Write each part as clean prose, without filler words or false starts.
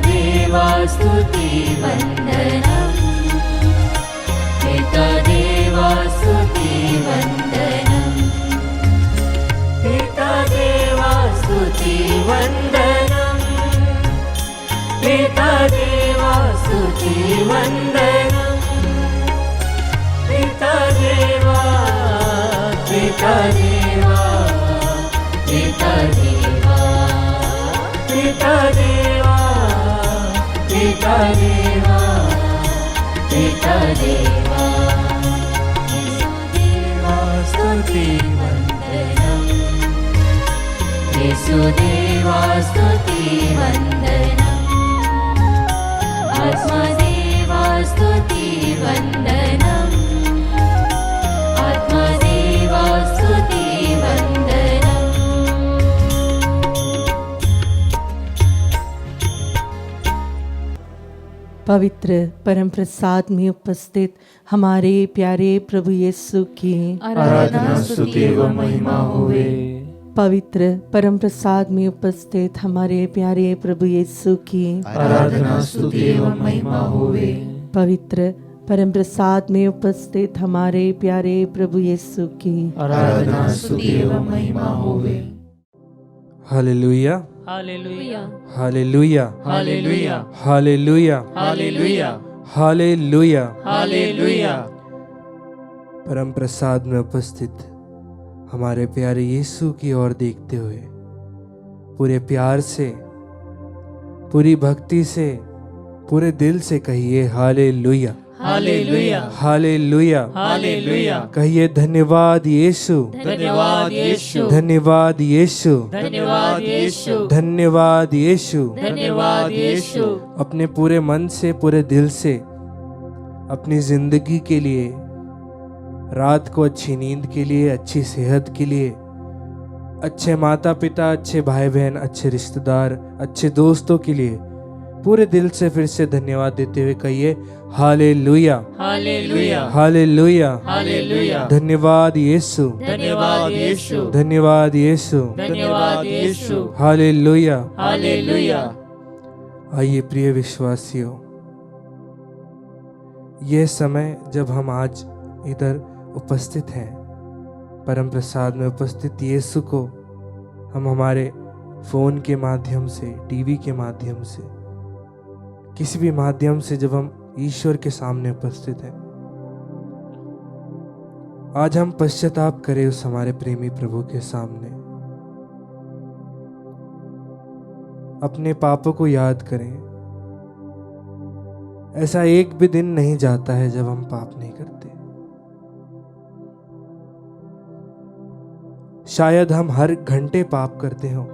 देवा स्तुति वन्दनम् पिता देवा स्तुति वन्दनम् पिता देवा स्तुति वन्दनम् पिता देवा स्तुति वन्दनम् पिता देवा पिता देवा पिता देवा पिता देवा पिता देवा पिता देवा देवा स्तुति वन्दनम् येशुदेवा स्तुति वन्दनम् आत्मदेवा स्तुति वन्दनम् आत्मदेवा स्तुति वन्दनम्। पवित्र परम प्रसाद में उपस्थित हमारे प्यारे प्रभु यीशु की आराधना स्तुति एवं महिमा होवे। पवित्र परम प्रसाद में उपस्थित हमारे प्यारे प्रभु यीशु की आराधना स्तुति एवं महिमा होवे। पवित्र परम प्रसाद में उपस्थित हमारे प्यारे प्रभु यीशु की आराधना स्तुति एवं महिमा होवे। Hallelujah hallelujah hallelujah hallelujah hallelujah hallelujah hallelujah. Hallelujah. परम प्रसाद में उपस्थित हमारे प्यारे यीशु की ओर देखते हुए पूरे प्यार से, पूरी भक्ति से, पूरे दिल से कहिए हालेलुया हालेलुया हालेलुया हालेलुया। कहिए धन्यवाद यीशु धन्यवाद यीशु धन्यवाद यीशु धन्यवाद यीशु धन्यवाद यीशु। धन्यवाद यीशु। अपने पूरे मन से, पूरे दिल से, अपनी जिंदगी के लिए, रात को अच्छी नींद के लिए, अच्छी सेहत के लिए, अच्छे माता पिता, अच्छे भाई बहन, अच्छे रिश्तेदार, अच्छे दोस्तों के लिए पूरे दिल से फिर से धन्यवाद देते हुए कहिए हालेलुया हालेलुया हालेलुया हालेलुया। धन्यवाद यीशु धन्यवाद यीशु धन्यवाद यीशु धन्यवाद यीशु हालेलुया हालेलुया। आइए प्रिय विश्वासियों, ये समय जब हम आज इधर उपस्थित हैं, परम प्रसाद में उपस्थित यीशु को हम हमारे फोन के माध्यम से, टीवी के माध्यम से, किसी भी माध्यम से जब हम ईश्वर के सामने उपस्थित हैं, आज हम पश्चाताप करें उस हमारे प्रेमी प्रभु के सामने, अपने पापों को याद करें। ऐसा एक भी दिन नहीं जाता है जब हम पाप नहीं करते। शायद हम हर घंटे पाप करते हो,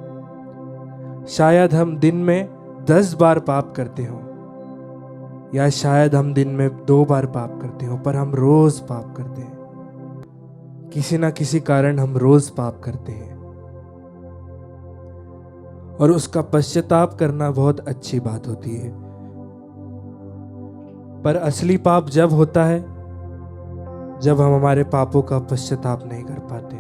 शायद हम दिन में 10 बार पाप करते हो, या शायद हम दिन में 2 बार पाप करते हो, पर हम रोज पाप करते हैं। किसी ना किसी कारण हम रोज पाप करते हैं, और उसका पश्चाताप करना बहुत अच्छी बात होती है। पर असली पाप जब होता है जब हम हमारे पापों का पश्चाताप नहीं कर पाते।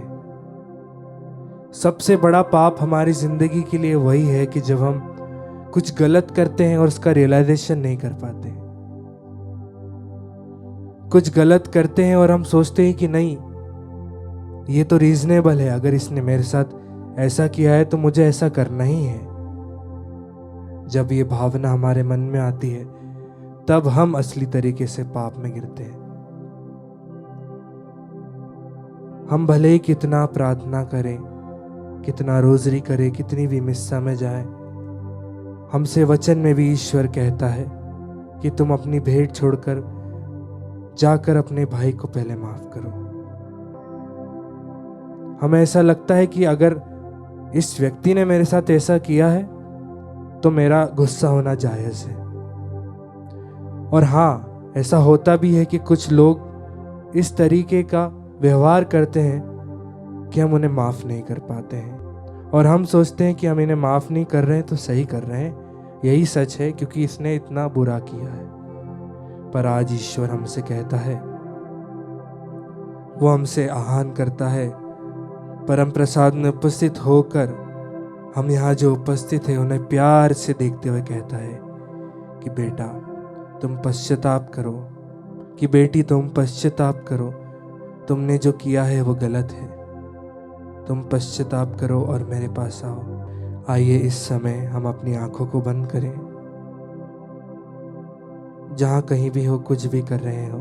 सबसे बड़ा पाप हमारी जिंदगी के लिए वही है कि जब हम कुछ गलत करते हैं और उसका रियलाइजेशन नहीं कर पाते। कुछ गलत करते हैं और हम सोचते हैं कि नहीं, ये तो रीजनेबल है, अगर इसने मेरे साथ ऐसा किया है तो मुझे ऐसा करना ही है। जब ये भावना हमारे मन में आती है तब हम असली तरीके से पाप में गिरते हैं। हम भले ही कितना प्रार्थना करें, कितना रोजरी करें, कितनी भी मिस्सा में जाए, हमसे वचन में भी ईश्वर कहता है कि तुम अपनी भेंट छोड़कर जाकर अपने भाई को पहले माफ करो। हमें ऐसा लगता है कि अगर इस व्यक्ति ने मेरे साथ ऐसा किया है तो मेरा गुस्सा होना जायज है। और हाँ, ऐसा होता भी है कि कुछ लोग इस तरीके का व्यवहार करते हैं कि हम उन्हें माफ़ नहीं कर पाते हैं, और हम सोचते हैं कि हम इन्हें माफ़ नहीं कर रहे हैं तो सही कर रहे हैं। यही सच है, क्योंकि इसने इतना बुरा किया है। पर आज ईश्वर हमसे कहता है, वो हमसे आह्वान करता है, परम प्रसाद में उपस्थित होकर हम यहाँ जो उपस्थित हैं उन्हें प्यार से देखते हुए कहता है कि बेटा तुम पश्चाताप करो, कि बेटी तुम पश्चाताप करो, तुमने जो किया है वो गलत है, तुम पश्चाताप करो और मेरे पास आओ। आइए इस समय हम अपनी आंखों को बंद करें, जहाँ कहीं भी हो, कुछ भी कर रहे हो,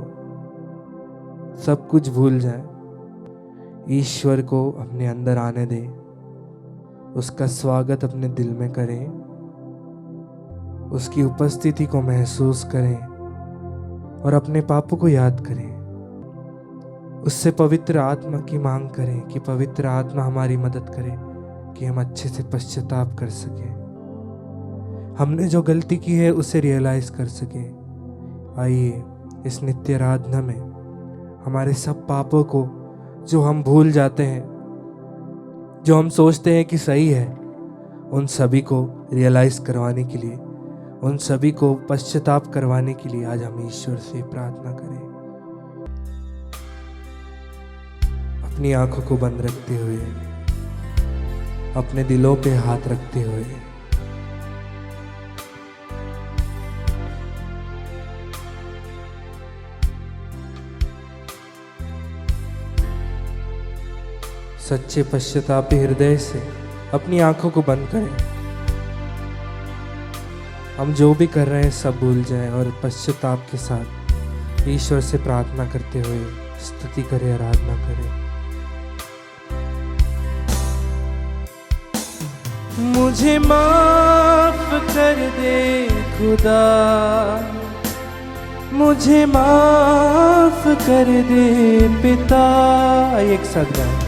सब कुछ भूल जाए, ईश्वर को अपने अंदर आने दें, उसका स्वागत अपने दिल में करें, उसकी उपस्थिति को महसूस करें और अपने पापों को याद करें। उससे पवित्र आत्मा की मांग करें कि पवित्र आत्मा हमारी मदद करे कि हम अच्छे से पश्चाताप कर सकें, हमने जो गलती की है उसे रियलाइज कर सकें। आइए इस नित्य आराधना में हमारे सब पापों को, जो हम भूल जाते हैं, जो हम सोचते हैं कि सही है, उन सभी को रियलाइज करवाने के लिए, उन सभी को पश्चाताप करवाने के लिए आज हम ईश्वर से प्रार्थना करें। अपनी आंखों को बंद रखते हुए, अपने दिलों पे हाथ रखते हुए सच्चे पश्चातापी हृदय से अपनी आंखों को बंद करें। हम जो भी कर रहे हैं सब भूल जाएं और पश्चाताप के साथ ईश्वर से प्रार्थना करते हुए स्तुति करें, आराधना करें। मुझे माफ कर दे खुदा, मुझे माफ कर दे पिता। एक साथ गाएं।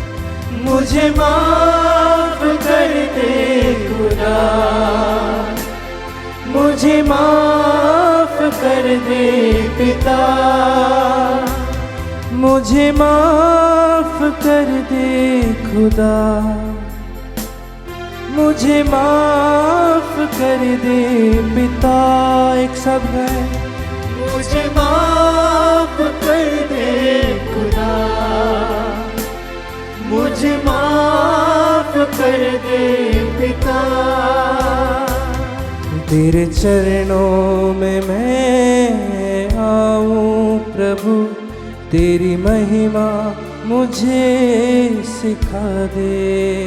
मुझे माफ कर दे खुदा, मुझे माफ कर दे पिता, मुझे माफ कर दे खुदा, मुझे माफ कर दे पिता। एक साथ गाएं। मुझे माफ कर दे खुदा, मुझे माफ कर दे पिता। तेरे चरणों में मैं आऊं प्रभु, तेरी महिमा मुझे सिखा दे।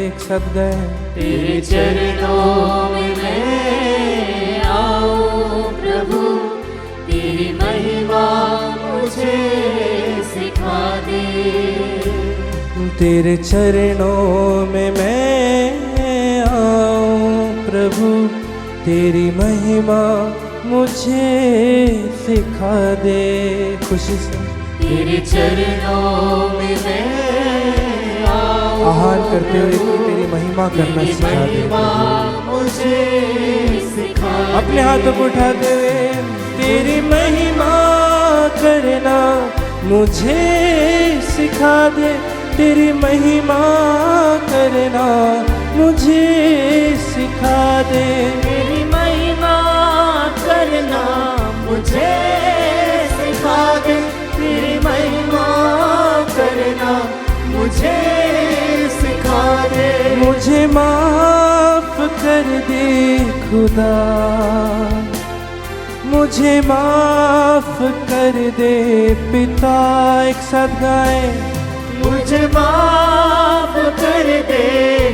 एक साथ गाएं। तेरे चरणों में मैं आऊं प्रभु, तेरी महिमा मुझे सिखा दे। तेरे चरणों में मैं आऊं प्रभु, तेरी महिमा मुझे सिखा दे। खुशी से तेरे चरणों में मैं आऊं आह्वान करते हुए कि तेरी महिमा करना सिखा दे। मुझे सिखा दे। अपने हाथों को उठाते हुए तेरी महिमा करना मुझे सिखा दे, तेरी महिमा करना मुझे सिखा दे। तेरी महिमा करना मुझे सिखा दे, तेरी महिमा करना मुझे सिखा दे। मुझे माफ कर दे खुदा, मुझे माफ कर दे पिता। एक साथ गाएं। मुझे माफ कर दे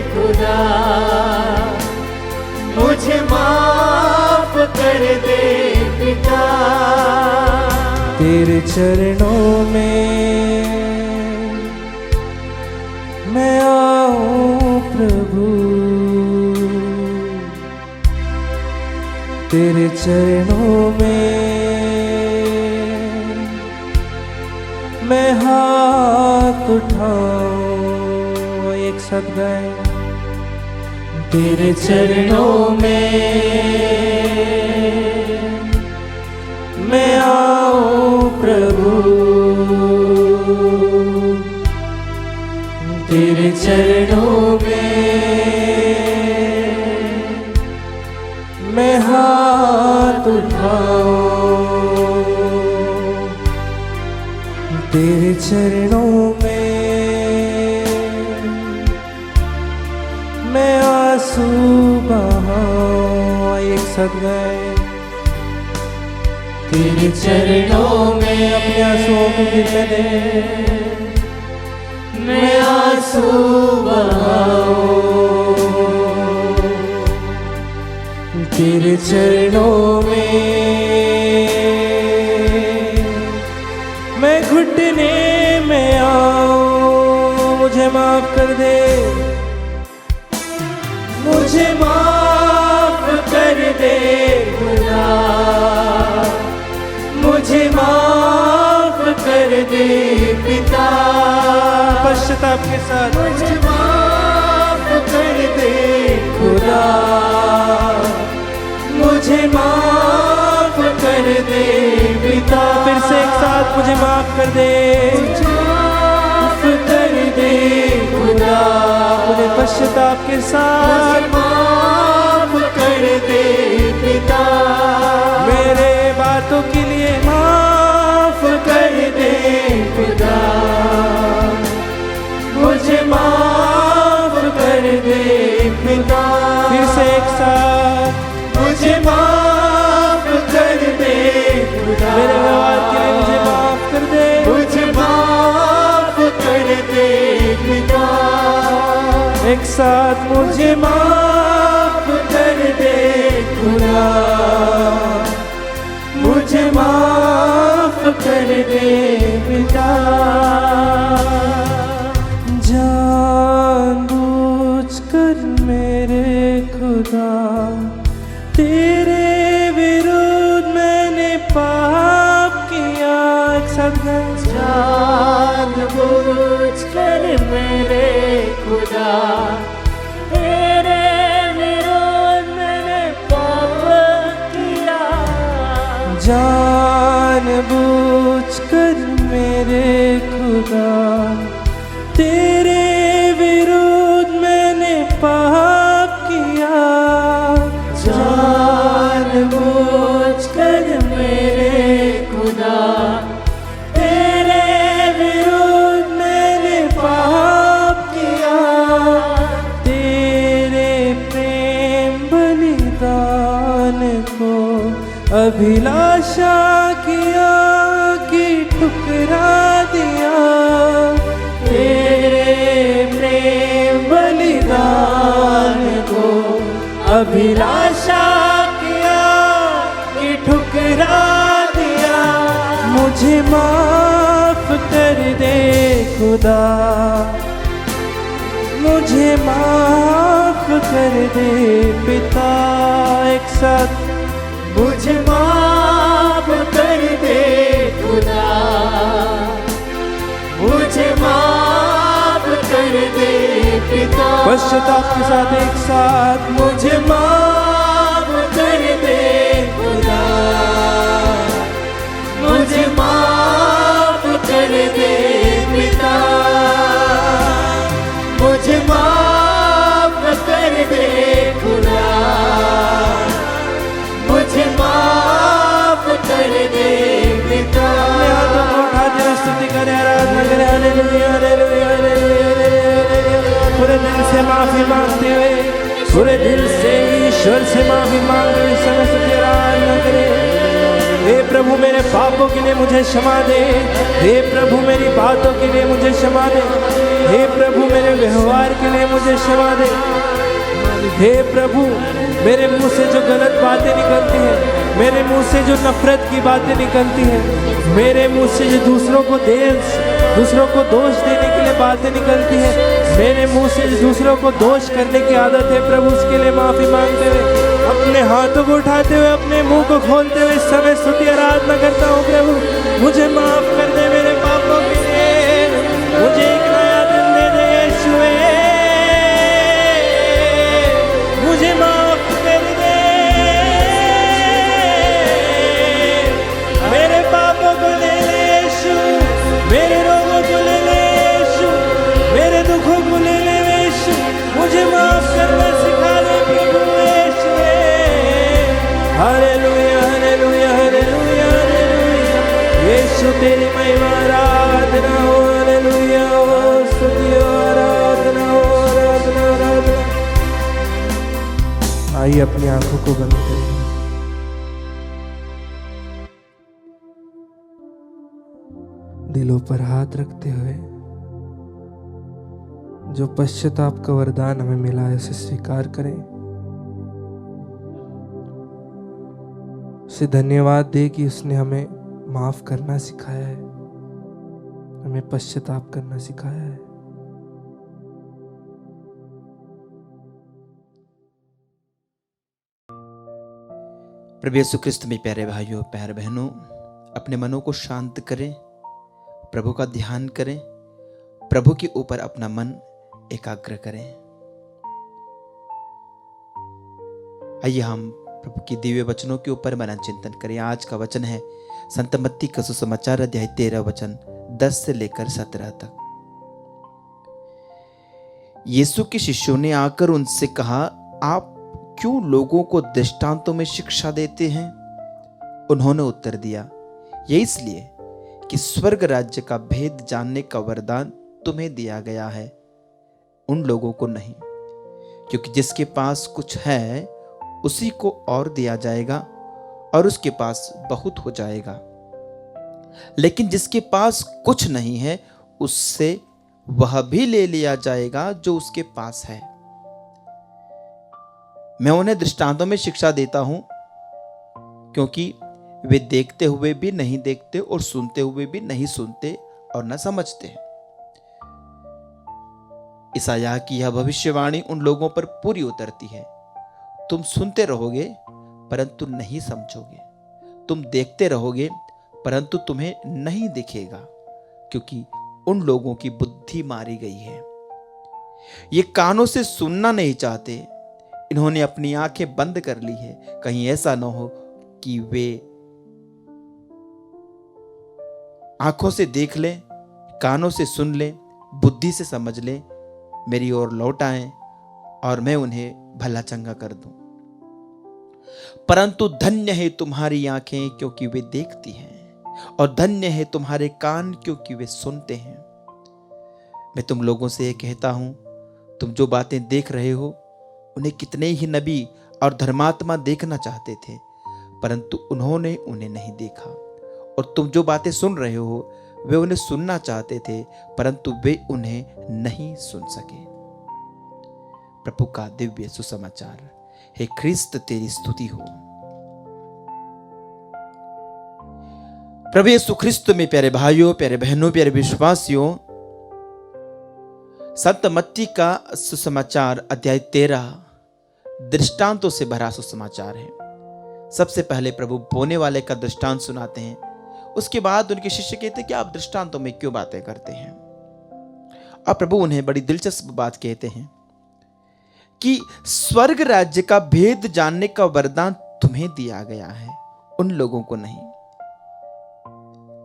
खुदा, मुझे माफ कर दे पिता। तेरे चरणों में मैं आऊं प्रभु, तेरे चरणों में मैं हाथ उठाऊं। एक साथ गाएं। तेरे चरणों में मैं आऊं प्रभु, तेरे चरणों में मैं हाथ उठाऊं। तेरे चरणों में मैं आंसू बहाऊं। एक साथ गाएं। तेरे चरणों में अपने आंसुओं को गिरने दे। मैं आंसू बहाऊं तेरे चरणों में, मैं घुटने में आऊं, मुझे माफ कर दे, मुझे माफ कर दे खुदा, मुझे माफ कर दे पिता, पश्चाताप के साथ मुझे माफ कर दे खुदा, मुझे माफ कर दे पिता। फिर से एक साथ मुझे माफ कर दे, माफ कर दे खुदा, मुझे पश्चाताप के साथ माफ कर दे पिता, मेरे बातों के लिए माफ कर दे खुदा, मुझे माफ कर दे पिता। फिर से एक साथ मुझे माफ कर दे खुदा, मेरे व्यवहार के लिए मुझे माफ कर दे, मुझे माफ कर दे पिता। एक साथ मुझे माफ कर दे खुदा, मुझे माफ कर दे पिता। जानबूझकर मेरे खुदा तेरे विरुद्ध मैंने पाप किया। एक साथ गाएं। जानबूझकर मेरे खुदा तेरे विरोध मैंने पाप किया, जानबूझकर मेरे खुदा तेरे विरुद्ध मैंने पाप किया। जानबूझकर मेरे खुदा तेरे विरुद्ध मैंने पाप किया, तेरे प्रेम बलिदान को अभिलाषा किया कि ठुकरा दिया। तेरे प्रेम बलिदान को अभिलाषा किया कि ठुकरा दिया। मुझे माफ कर दे खुदा, मुझे माफ कर दे पिता। एक साथ मुझे माफ कर दे खुदा, मुझे माफ कर दे पिता। पश्चाताप के साथ एक साथ मुझे माफ कर दे खुदा, मुझे माफ कर दे पिता, मुझे माफ कर दे खुदा, मुझे माफ कर दे पिता। अपने हाथों को उठाते हुए स्तुति करें, आराधना करें। Hallelujah hallelujah hallelujah. पूरे दिल से माफी मांगते हुए, पूरे दिल से ईश्वर से माफी मांगते हुए समय स्तुति आराधना करें। हे प्रभु मेरे पापों के लिए मुझे क्षमा दे, हे प्रभु मेरी बातों के लिए मुझे क्षमा दे, हे प्रभु मेरे व्यवहार के लिए मुझे क्षमा दे। हे प्रभु मेरे मुंह से जो गलत बातें निकलती हैं, मेरे मुंह से जो नफरत की बातें निकलती हैं, मेरे मुंह से जो दूसरों को दोष देने के लिए बातें निकलती हैं, मेरे मुंह से जो दूसरों को दोष करने की आदत है प्रभु, उसके लिए माफी मांगते हुए, अपने हाथों को उठाते हुए, अपने मुंह को खोलते हुए इस समय स्तुति आराधना करता हूँ। प्रभु मुझे माफ कर दे मेरे पापों के लिए, मुझे एक नया दिन दे दे यीशुए, मुझे माफ कर दे मेरे पापों को ले ले यीशु, मेरे रोगों को ले ले यीशु, मेरे दुखों को ले ले यीशु, मुझे माफ करना सिखा दे प्रभु Yeshu. Hallelujah hallelujah hallelujah hallelujah. Yeshu तेरी महिमा आराधना हो। हालेलुया हो, स्तुति हो, आराधना हो, आराधना आराधना। आइए अपनी आंखों को बंद करें। दिलों पर हाथ रखते हुए जो पश्चाताप का वरदान हमें मिला है उसे स्वीकार करें। उसे धन्यवाद दे कि उसने हमें माफ करना सिखाया है, हमें पश्चाताप करना सिखाया है। प्रभु यीशु क्रिस्त में प्यारे भाइयों प्यारे बहनों, अपने मनों को शांत करें, प्रभु का ध्यान करें, प्रभु के ऊपर अपना मन एकाग्र करें। आइए हम प्रभु की दिव्य वचनों के ऊपर मनन चिंतन करें। आज का वचन है संत मत्ती का सुसमाचार अध्याय 13 वचन 10 से लेकर 17 तक। यीशु के शिष्यों ने आकर उनसे कहा, आप क्यों लोगों को दृष्टांतों में शिक्षा देते हैं? उन्होंने उत्तर दिया, ये इसलिए कि स्वर्ग राज्य का भेद जानने का वरदान तुम्हें दिया गया है, उन लोगों को नहीं। क्योंकि जिसके पास कुछ है उसी को और दिया जाएगा और उसके पास बहुत हो जाएगा, लेकिन जिसके पास कुछ नहीं है उससे वह भी ले लिया जाएगा जो उसके पास है। मैं उन्हें दृष्टांतों में शिक्षा देता हूं क्योंकि वे देखते हुए भी नहीं देखते और सुनते हुए भी नहीं सुनते और न समझते हैं। यशायाह की यह भविष्यवाणी उन लोगों पर पूरी उतरती है, तुम सुनते रहोगे परंतु नहीं समझोगे, तुम देखते रहोगे परंतु तुम्हें नहीं दिखेगा, क्योंकि उन लोगों की बुद्धि मारी गई है। ये कानों से सुनना नहीं चाहते, इन्होंने अपनी आंखें बंद कर ली है, कहीं ऐसा न हो कि वे आंखों से देख लें, कानों से सुन लें, बुद्धि से समझ लें, मेरी ओर लौट आएं और मैं उन्हें भला चंगा कर दूं। परंतु धन्य है तुम्हारी आंखें क्योंकि वे देखती हैं, और धन्य है तुम्हारे कान क्योंकि वे सुनते हैं। मैं तुम लोगों से ये कहता हूं, तुम जो बातें देख रहे हो उन्हें कितने ही नबी और धर्मात्मा देखना चाहते थे, परंतु उन्होंने उन्हें नहीं देखा। और तुम जो बातें सुन रहे हो वे उन्हें सुनना चाहते थे, परंतु वे उन्हें नहीं सुन सके। प्रभु का दिव्य सुसमाचार। हे ख्रिस्त तेरी स्तुति हो। प्रभु यीशु ख्रिस्त में प्यारे भाइयों प्यारे बहनों प्यारे विश्वासियों, संत मत्ती का सुसमाचार अध्याय 13 दृष्टांतों से भरा सुसमाचार है। सबसे पहले प्रभु बोने वाले का दृष्टांत सुनाते हैं, उसके बाद उनके शिष्य कहते हैं कि आप दृष्टांतों में क्यों बातें करते हैं। और प्रभु उन्हें बड़ी दिलचस्प बात कहते हैं कि स्वर्ग राज्य का भेद जानने का वरदान तुम्हें दिया गया है, उन लोगों को नहीं।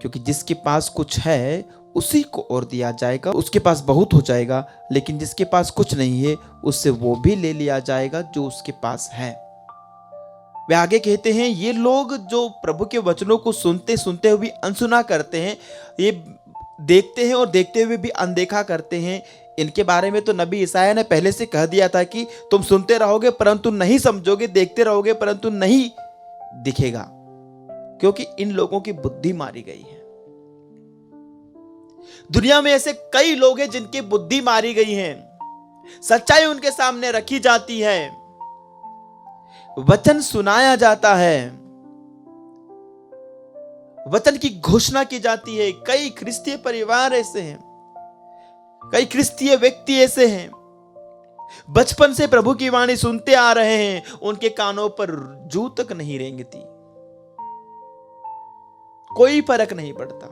क्योंकि जिसके पास कुछ है उसी को और दिया जाएगा, उसके पास बहुत हो जाएगा, लेकिन जिसके पास कुछ नहीं है उससे वो भी ले लिया जाएगा जो उसके पास है। वे आगे कहते हैं, ये लोग जो प्रभु के वचनों को सुनते सुनते हुए अनसुना करते हैं, ये देखते हैं और देखते हुए भी अनदेखा करते हैं, इनके बारे में तो नबी यशायाह ने पहले से कह दिया था कि तुम सुनते रहोगे परंतु नहीं समझोगे, देखते रहोगे परंतु नहीं दिखेगा, क्योंकि इन लोगों की बुद्धि मारी गई है। दुनिया में ऐसे कई लोग हैं जिनकी बुद्धि मारी गई है, सच्चाई उनके सामने रखी जाती है, वचन सुनाया जाता है, वचन की घोषणा की जाती है। कई ख्रिस्तीय परिवार ऐसे हैं, कई ख्रिस्तीय व्यक्ति ऐसे हैं, बचपन से प्रभु की वाणी सुनते आ रहे हैं, उनके कानों पर जू तक नहीं रेंगती, कोई फर्क नहीं पड़ता,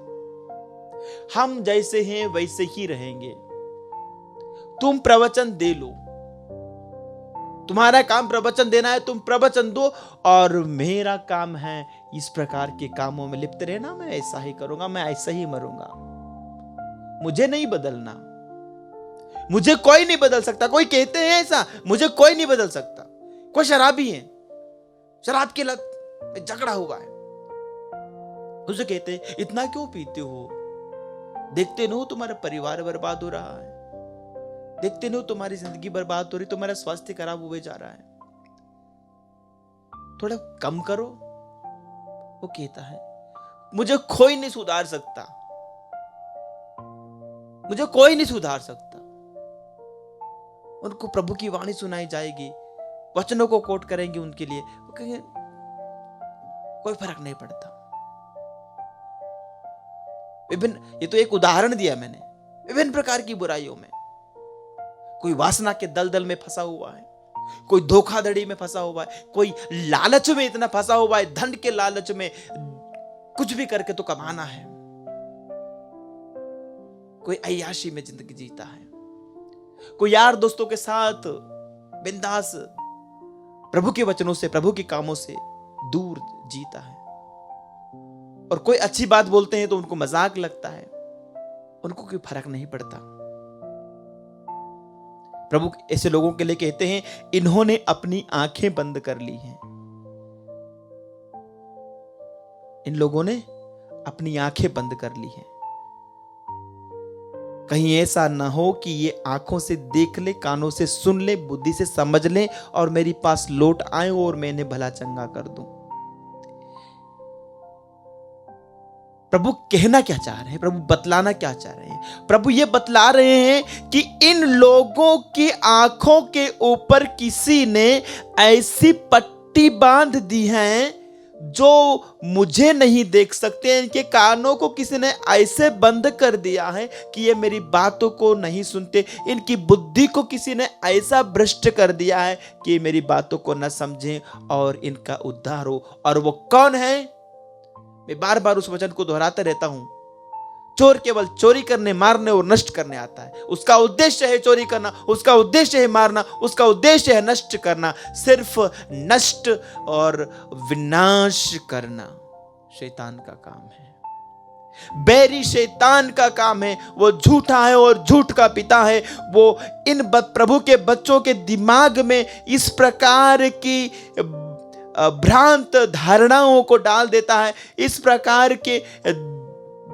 हम जैसे हैं वैसे ही रहेंगे। तुम प्रवचन दे लो, तुम्हारा काम प्रवचन देना है, तुम प्रवचन दो, और मेरा काम है इस प्रकार के कामों में लिप्त रहना, मैं ऐसा ही करूंगा, मैं ऐसा ही मरूंगा, मुझे नहीं बदलना, मुझे कोई नहीं बदल सकता। कोई कहते हैं ऐसा, मुझे कोई नहीं बदल सकता। कोई शराबी है, शराब की लत में झगड़ा हुआ है, उसे कहते हैं इतना क्यों पीते हो, देखते नहीं हो तुम्हारा परिवार बर्बाद हो रहा है, देखते नहीं हो तुम्हारी जिंदगी बर्बाद हो रही, तुम्हारा स्वास्थ्य खराब हुए जा रहा है, थोड़ा कम करो। वो कहता है मुझे कोई नहीं सुधार सकता, मुझे कोई नहीं सुधार सकता। उनको प्रभु की वाणी सुनाई जाएगी, वचनों को कोट करेंगे उनके लिए, वो कहेंगे कोई फर्क नहीं पड़ता। विभिन्न, ये तो एक उदाहरण दिया मैंने, विभिन्न प्रकार की बुराइयों में, कोई वासना के दलदल में फंसा हुआ है, कोई धोखाधड़ी में फंसा हुआ है, कोई लालच में इतना फंसा हुआ है, धन के लालच में कुछ भी करके तो कमाना है, कोई अय्याशी में जिंदगी जीता है, कोई यार दोस्तों के साथ बिंदास प्रभु के वचनों से, प्रभु के कामों से दूर जीता है, और कोई अच्छी बात बोलते हैं तो उनको मजाक लगता है, उनको कोई फर्क नहीं पड़ता। प्रभु ऐसे लोगों के लिए कहते हैं, इन्होंने अपनी आंखें बंद कर ली हैं। इन लोगों ने अपनी आंखें बंद कर ली हैं। कहीं ऐसा ना हो कि ये आंखों से देख ले, कानों से सुन ले, बुद्धि से समझ ले और मेरे पास लौट आए और मैं इन्हें भला चंगा कर दूं। प्रभु कहना क्या चाह रहे हैं, प्रभु बतलाना क्या चाह रहे हैं? प्रभु ये बतला रहे हैं कि इन लोगों की आंखों के ऊपर किसी ने ऐसी पट्टी बांध दी है जो मुझे नहीं देख सकते। इनके कानों को किसी ने ऐसे बंद कर दिया है कि ये मेरी बातों को नहीं सुनते। इनकी बुद्धि को किसी ने ऐसा भ्रष्ट कर दिया है कि मेरी बातों को न समझें और इनका उद्धार हो। और वो कौन है? मैं बार बार उस वचन को दोहराता रहता हूं। चोर केवल चोरी करने, मारने और नष्ट करने आता है। उसका उद्देश्य है चोरी करना, उसका उद्देश्य है मारना, उसका उद्देश्य है नष्ट करना, सिर्फ नष्ट और विनाश करना शैतान का काम है। बैरी शैतान का काम है। वो झूठा है और झूठ का पिता है। वो इन प्रभु के बच्चों के दिमाग में इस प्रकार की भ्रांत धारणाओं को डाल देता है, इस प्रकार के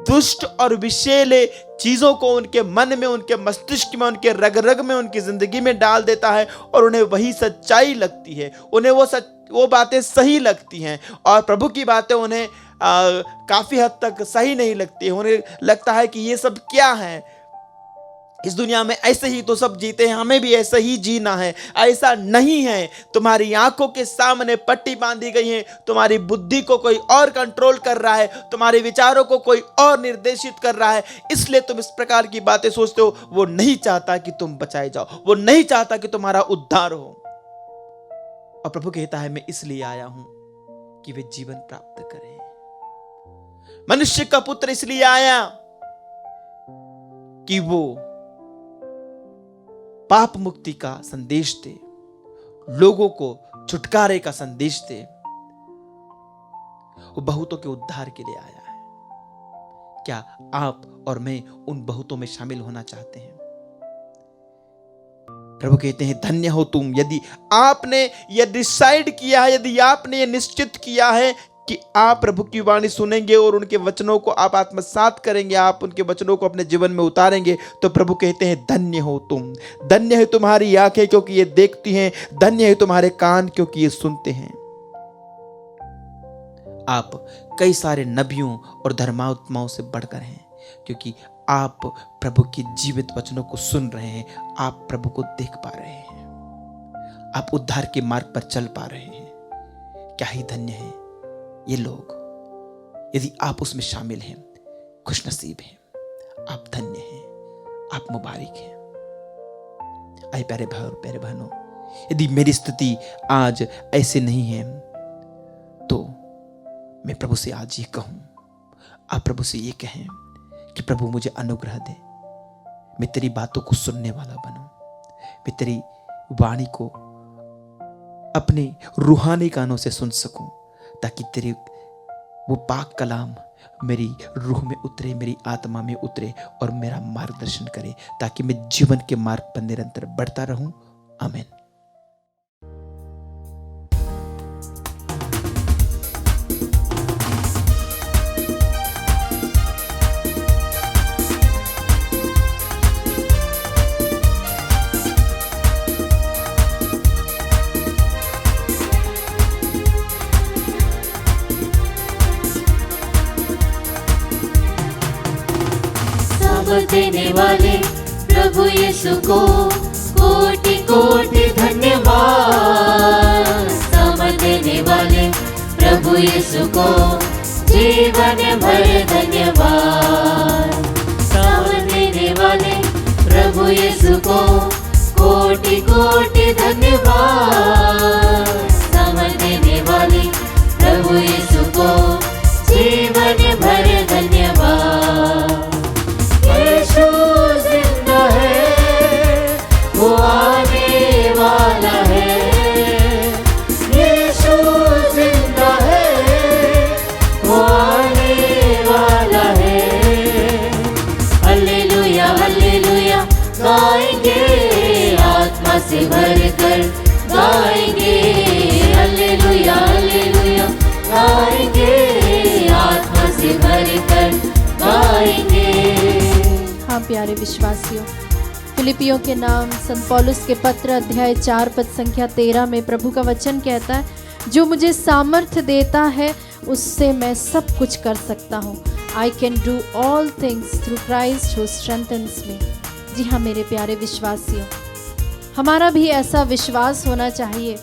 दुष्ट और विषैले चीजों को उनके मन में, उनके मस्तिष्क में, उनके रग रग में, उनकी जिंदगी में डाल देता है और उन्हें वही सच्चाई लगती है। उन्हें वो बातें सही लगती हैं और प्रभु की बातें उन्हें काफी हद तक सही नहीं लगती है। उन्हें लगता है कि ये सब क्या है, इस दुनिया में ऐसे ही तो सब जीते हैं, हमें भी ऐसे ही जीना है। ऐसा नहीं है। तुम्हारी आंखों के सामने पट्टी बांधी गई है। तुम्हारी बुद्धि को कोई और कंट्रोल कर रहा है, तुम्हारे विचारों को कोई और निर्देशित कर रहा है, इसलिए तुम इस प्रकार की बातें सोचते हो। वो नहीं चाहता कि तुम बचाए जाओ, वो नहीं चाहता कि तुम्हारा उद्धार हो। और प्रभु कहता है, मैं इसलिए आया हूं कि वे जीवन प्राप्त करें। मनुष्य का पुत्र इसलिए आया कि वो पाप मुक्ति का संदेश दे, लोगों को छुटकारे का संदेश दे। वो बहुतों के उद्धार के लिए आया है। क्या आप और मैं उन बहुतों में शामिल होना चाहते हैं? प्रभु कहते हैं, धन्य हो तुम यदि आपने ये डिसाइड किया है, यदि आपने ये निश्चित किया है कि आप प्रभु की वाणी सुनेंगे और उनके वचनों को आप आत्मसात करेंगे, आप उनके वचनों को अपने जीवन में उतारेंगे। तो प्रभु कहते हैं, धन्य हो तुम। धन्य है तुम्हारी आंखें क्योंकि ये देखती हैं, धन्य है तुम्हारे कान क्योंकि ये सुनते हैं। आप कई सारे नबियों और धर्मात्माओं से बढ़कर हैं क्योंकि आप प्रभु के जीवित वचनों को सुन रहे हैं, आप प्रभु को देख पा रहे हैं, आप उद्धार के मार्ग पर चल पा रहे हैं। क्या ही धन्य है ये लोग, यदि आप उसमें शामिल हैं। खुश नसीब हैं, आप धन्य हैं, आप मुबारक हैं। आए प्यारे भाई और प्यारे बहनों, यदि मेरी स्थिति आज ऐसे नहीं है तो मैं प्रभु से आज ये कहूं, आप प्रभु से ये कहें कि प्रभु मुझे अनुग्रह दे, मैं तेरी बातों को सुनने वाला बनूं, मैं तेरी वाणी को अपने रूहानी कानों से सुन सकूं, ताकि तेरे वो पाक कलाम मेरी रूह में उतरे, मेरी आत्मा में उतरे और मेरा मार्गदर्शन करे, ताकि मैं जीवन के मार्ग पर निरंतर बढ़ता रहूं। आमीन। सब देने वाले प्रभु यीशु को कोटि कोटि धन्यवाद। सामर्थ देने वाले प्रभु यीशु को जीवन भर धन्यवाद। सामर्थ देने वाले प्रभु यीशु को कोटि कोटि धन्यवाद। सामर्थ देने वाले प्रभु यीशु को जीवन भर धन्यवाद। यीशु जिंदा है, वो आने वाला है। यीशु जिंदा है, वो आने वाला है। हालेलुया हालेलुया गाएंगे, आत्मा से भरकर गाएंगे। हालेलुया हालेलुया गाएंगे, आत्मा से भरकर गाएंगे। हाँ प्यारे विश्वासियों, फिलिपियों के नाम संत पौलुस के पत्र अध्याय 4 पद संख्या 13 में प्रभु का वचन कहता है, जो मुझे सामर्थ्य देता है उससे मैं सब कुछ कर सकता हूँ। I can do all things through Christ who strengthens me. जी हाँ मेरे प्यारे विश्वासियों, हमारा भी ऐसा विश्वास होना चाहिए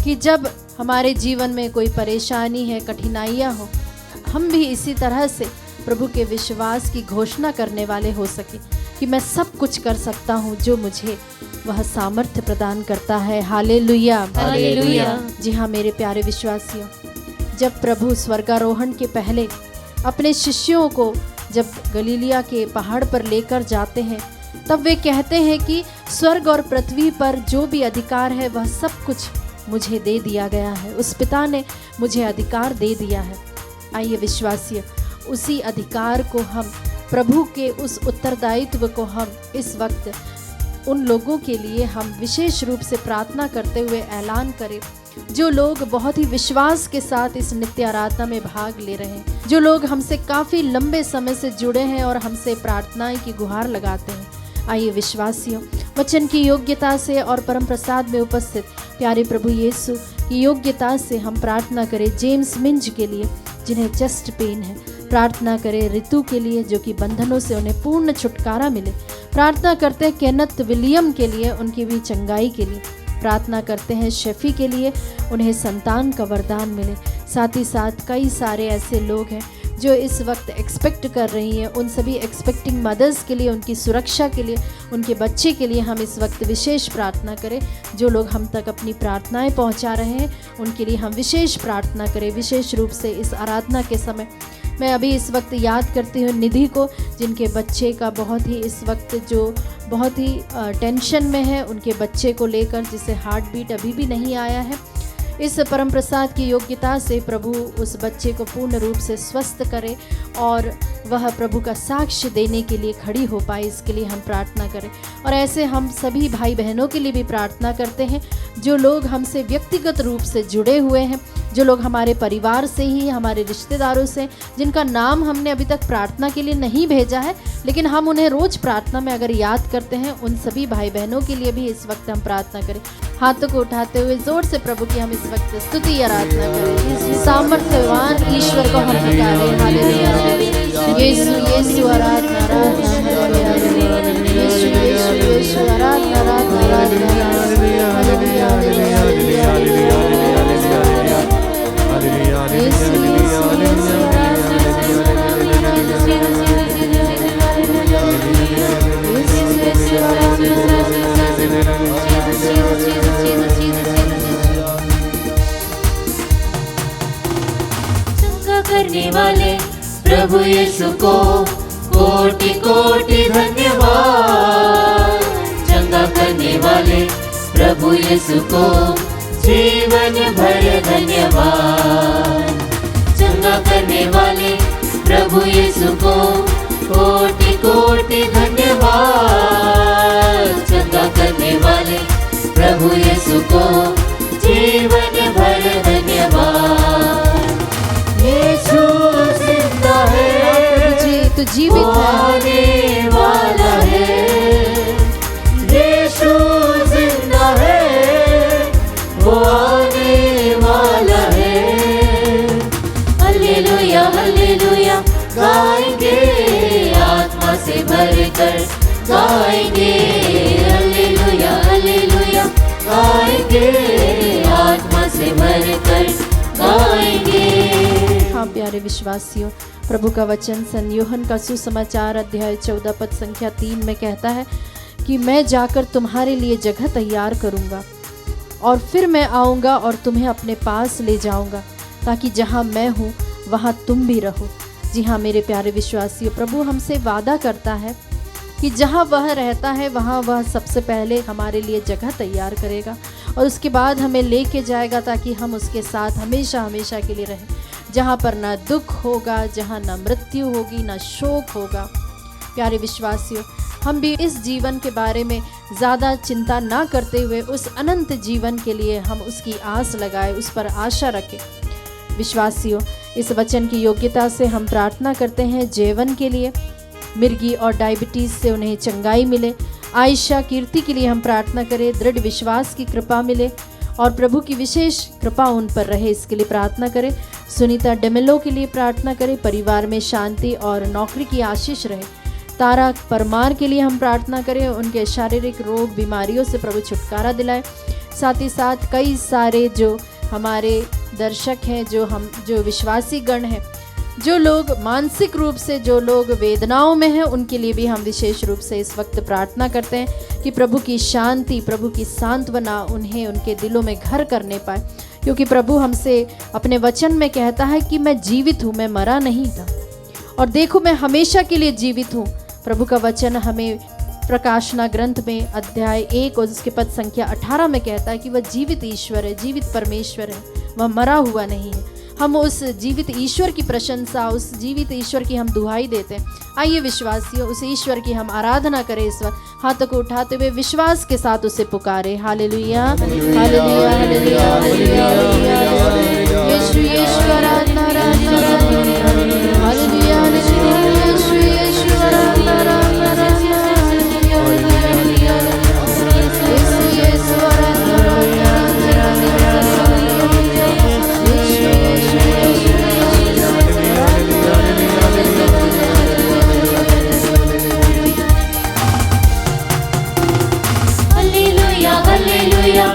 कि जब हमारे जीवन में कोई परेशानी है, कठिनाइयाँ हो, हम भी इसी तरह से प्रभु के विश्वास की घोषणा करने वाले हो सके कि मैं सब कुछ कर सकता हूँ जो मुझे वह सामर्थ्य प्रदान करता है। Hallelujah hallelujah. जी हाँ मेरे प्यारे विश्वासियों, जब प्रभु स्वर्गारोहण के पहले अपने शिष्यों को जब गलीलिया के पहाड़ पर लेकर जाते हैं, तब वे कहते हैं कि स्वर्ग और पृथ्वी पर जो भी अधिकार है वह सब कुछ मुझे दे दिया गया है। उस पिता ने मुझे अधिकार दे दिया है। आइए विश्वासियों, उसी अधिकार को हम, प्रभु के उस उत्तरदायित्व को हम इस वक्त उन लोगों के लिए हम विशेष रूप से प्रार्थना करते हुए ऐलान करें, जो लोग बहुत ही विश्वास के साथ इस नित्य आराधना में भाग ले रहे हैं, जो लोग हमसे काफ़ी लंबे समय से जुड़े हैं और हमसे प्रार्थनाएं की गुहार लगाते हैं। आइए विश्वासियों, वचन की योग्यता से और परम प्रसाद में उपस्थित प्यारे प्रभु यीशु की योग्यता से हम प्रार्थना करें जेम्स मिंज के लिए जिन्हें चेस्ट पेन है। प्रार्थना करें ऋतु के लिए जो कि बंधनों से उन्हें पूर्ण छुटकारा मिले। प्रार्थना करते हैं केनेथ विलियम के लिए, उनकी भी चंगाई के लिए। प्रार्थना करते हैं शेफी के लिए, उन्हें संतान का वरदान मिले। साथ ही साथ कई सारे ऐसे लोग हैं जो इस वक्त एक्सपेक्ट कर रही हैं, उन सभी एक्सपेक्टिंग मदर्स के लिए, उनकी सुरक्षा के लिए, उनके बच्चे के लिए हम इस वक्त विशेष प्रार्थना करें। जो लोग हम तक अपनी प्रार्थनाएं पहुंचा रहे हैं उनके लिए हम विशेष प्रार्थना करें। विशेष रूप से इस आराधना के समय मैं अभी इस वक्त याद करती हूँ निधि को, जिनके बच्चे का बहुत ही इस वक्त जो बहुत ही टेंशन में है, उनके बच्चे को लेकर, जिसे हार्ट बीट अभी भी नहीं आया है। इस परम प्रसाद की योग्यता से प्रभु उस बच्चे को पूर्ण रूप से स्वस्थ करे और वह प्रभु का साक्ष्य देने के लिए खड़ी हो पाए, इसके लिए हम प्रार्थना करें। और ऐसे हम सभी भाई बहनों के लिए भी प्रार्थना करते हैं जो लोग हमसे व्यक्तिगत रूप से जुड़े हुए हैं, जो लोग हमारे परिवार से ही, हमारे रिश्तेदारों से, जिनका नाम हमने अभी तक प्रार्थना के लिए नहीं भेजा है लेकिन हम उन्हें रोज प्रार्थना में अगर याद करते हैं, उन सभी भाई बहनों के लिए भी इस वक्त हम प्रार्थना करें। हाथों को उठाते हुए जोर से प्रभु की हम इस वक्त स्तुति आराधना करें। सामर्थ्यवान ईश्वर को हम पुकारें। हालेलुया यीशु यीशु आराधना आराधना हालेलुया यीशु यीशु यीशु आराधना आराधना आराधना हालेलुया हालेलुया हालेलुया यीशु यीशु यीशु चंगा करने वाले प्रभु यीशु को कोटि कोटि धन्यवाद। चंगा करने वाले प्रभु यीशु को जीवन भर धन्यवाद। चंगा करने वाले प्रभु यीशु को कोटि कोटि धन्यवाद। चंगा करने वाले प्रभु यीशु को जीवन भर धन्यवाद। यीशु जिंदा है, तो जीवित आने वाला है। यीशु जिंदा है, वो आने वाला है। हालेलुया हालेलुया गाएंगे, आत्मा से गाएंगे हालेलुया हालेलुया गाएंगे आत्मा से भरकर गाएंगे। हाँ प्यारे विश्वासियों, प्रभु का वचन सन यूहन्ना का सुसमाचार अध्याय 14 पद संख्या 3 में कहता है कि मैं जाकर तुम्हारे लिए जगह तैयार करूंगा और फिर मैं आऊंगा और तुम्हें अपने पास ले जाऊंगा ताकि जहां मैं हूं वहां तुम भी रहो। जी हाँ मेरे प्यारे विश्वासियों, प्रभु हमसे वादा करता है कि जहाँ वह रहता है वहाँ वह सबसे पहले हमारे लिए जगह तैयार करेगा और उसके बाद हमें लेके जाएगा ताकि हम उसके साथ हमेशा हमेशा के लिए रहें, जहाँ पर ना दुख होगा, जहाँ ना मृत्यु होगी, ना शोक होगा। प्यारे विश्वासियों, हम भी इस जीवन के बारे में ज़्यादा चिंता ना करते हुए उस अनंत जीवन के लिए हम उसकी आस लगाए, उस पर आशा रखें। विश्वासियों, इस वचन की योग्यता से हम प्रार्थना करते हैं जीवन के लिए, मिर्गी और डायबिटीज़ से उन्हें चंगाई मिले। आयशा कीर्ति के लिए हम प्रार्थना करें, दृढ़ विश्वास की कृपा मिले और प्रभु की विशेष कृपा उन पर रहे, इसके लिए प्रार्थना करें। सुनीता डेमेलो के लिए प्रार्थना करें, परिवार में शांति और नौकरी की आशीष रहे। तारा परमार के लिए हम प्रार्थना करें, उनके शारीरिक रोग बीमारियों से प्रभु छुटकारा दिलाए। साथ ही साथ कई सारे जो हमारे दर्शक हैं, जो विश्वासी गण हैं, जो लोग मानसिक रूप से जो लोग वेदनाओं में हैं, उनके लिए भी हम विशेष रूप से इस वक्त प्रार्थना करते हैं कि प्रभु की शांति, प्रभु की सांत्वना उन्हें उनके दिलों में घर करने पाए, क्योंकि प्रभु हमसे अपने वचन में कहता है कि मैं जीवित हूँ, मैं मरा नहीं था और देखो मैं हमेशा के लिए जीवित हूँ। प्रभु का वचन हमें प्रकाशना ग्रंथ में अध्याय 1 और उसके पद संख्या 18 में कहता है कि वह जीवित ईश्वर है, जीवित परमेश्वर है, वह मरा हुआ नहीं है। हम उस जीवित ईश्वर की प्रशंसा, उस जीवित ईश्वर की हम दुहाई देते हैं। आइए विश्वासियों, उस ईश्वर की हम आराधना करें। इस वक्त हाथों को उठाते हुए विश्वास के साथ उसे पुकारे। हालेलुया हालेलुया हालेलुया हालेलुया, यीशु यीशु आराधना आराधना आराधना, हालेलुया हालेलुया, यीशु यीशु आराधना आराधना आराधना, हालेलुया हालेलुया, यीशु यीशु आराधना आराधना आराधना, हालेलुया हालेलुया